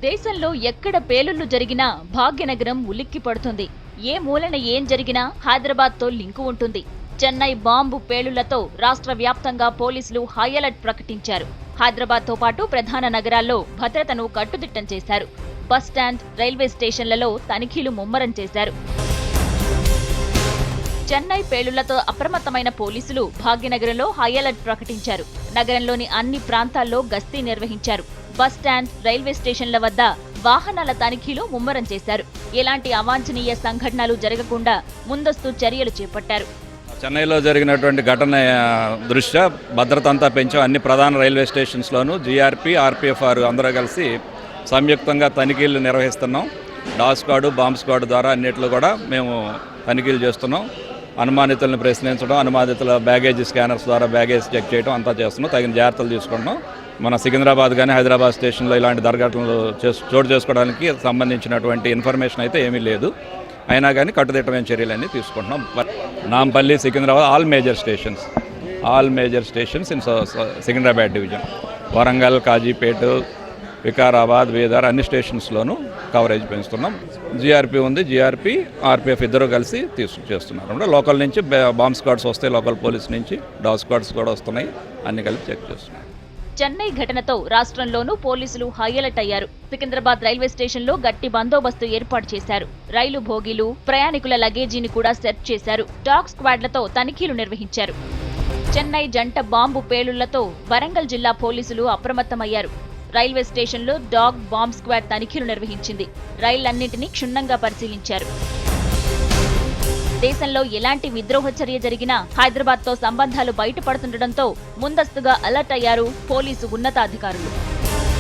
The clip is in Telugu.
దేశంలో ఎక్కడ పేలుళ్లు జరిగినా భాగ్యనగరం ఉలిక్కి పడుతుంది. ఏ మూలన ఏం జరిగినా హైదరాబాద్తో లింకు ఉంటుంది. చెన్నై బాంబు పేలుళ్లతో రాష్ట్ర వ్యాప్తంగా పోలీసులు హై అలర్ట్ ప్రకటించారు. హైదరాబాద్తో పాటు ప్రధాన నగరాల్లో భద్రతను కట్టుదిట్టం చేశారు. బస్టాండ్, రైల్వే స్టేషన్లలో తనిఖీలు ముమ్మరం చేశారు. చెన్నై పేలుళ్లతో అప్రమత్తమైన పోలీసులు భాగ్యనగరంలో హై అలర్ట్ ప్రకటించారు. నగరంలోని అన్ని ప్రాంతాల్లో గస్తీ నిర్వహించారు. బస్టాండ్, రైల్వే స్టేషన్ల వద్ద వాహనాల తనిఖీలు ముమ్మరం చేశారు. ఎలాంటి అవాంఛనీయ సంఘటనలు జరగకుండా ముందస్తు చర్యలు చేపట్టారు. చెన్నైలో జరిగినటువంటి ఘటన దృష్ట్యా భద్రత అంతా పెంచాం. అన్ని ప్రధాన రైల్వే స్టేషన్స్లోనూ జీఆర్పీ, ఆర్పీఎఫ్ అందరూ కలిసి సంయుక్తంగా తనిఖీలు నిర్వహిస్తున్నాం. డాగ్ స్క్వాడ్, బాంబ్ స్క్వాడ్ ద్వారా అన్నిట్లో కూడా మేము తనిఖీలు చేస్తున్నాం. అనుమానితులను ప్రశ్నించడం, అనుమానితుల బ్యాగేజ్ స్కానర్స్ ద్వారా బ్యాగేజ్ చెక్ చేయడం అంతా చేస్తున్నాం. తగిన జాగ్రత్తలు తీసుకుంటున్నాం. మన సికింద్రాబాద్ కానీ హైదరాబాద్ స్టేషన్లో ఇలాంటి దుర్ఘటనలు చోటు చేసుకోవడానికి సంబంధించినటువంటి ఇన్ఫర్మేషన్ అయితే ఏమీ లేదు. అయినా కానీ కట్టుదిట్టమైన చర్యలన్నీ తీసుకుంటున్నాం. Nampally, Secunderabad all major stations in Secunderabad division, Warangal, Kazipet, Vikarabad, Bidar అన్ని స్టేషన్స్లోనూ కవరేజ్ పెంచుతున్నాం. జీఆర్పీ ఉంది, జీఆర్పీ, ఆర్పీఎఫ్ ఇద్దరు కలిసి చేస్తున్నారు. అంటే లోకల్ నుంచి బాంబ్ స్క్వాడ్స్ వస్తాయి, లోకల్ పోలీస్ నుంచి డాగ్ స్క్వాడ్స్ కూడా వస్తున్నాయి. అన్ని కలిపి చెక్ చేస్తున్నాం. చెన్నై ఘటనతో రాష్ట్రంలోనూ పోలీసులు హై అలర్ట్ అయ్యారు. సికింద్రాబాద్ రైల్వే స్టేషన్లో గట్టి బందోబస్తు ఏర్పాటు చేశారు. రైలు భోగీలు, ప్రయాణికుల లగేజీని కూడా సెర్చ్ చేశారు. డాగ్ స్క్వాడ్లతో తనిఖీలు నిర్వహించారు. చెన్నై జంట బాంబు పేలుళ్లతో వరంగల్ జిల్లా పోలీసులు అప్రమత్తమయ్యారు. రైల్వే స్టేషన్లో డాగ్, బాంబ్ స్క్వాడ్ తనిఖీలు నిర్వహించింది. రైళ్లన్నింటినీ క్షుణ్ణంగా పరిశీలించారు. దేశంలో ఎలాంటి విద్రోహ చర్య జరిగినా హైదరాబాద్తో సంబంధాలు బయటపడుతుండటంతో ముందస్తుగా అలర్ట్ అయ్యారు పోలీసు ఉన్నతాధికారులు.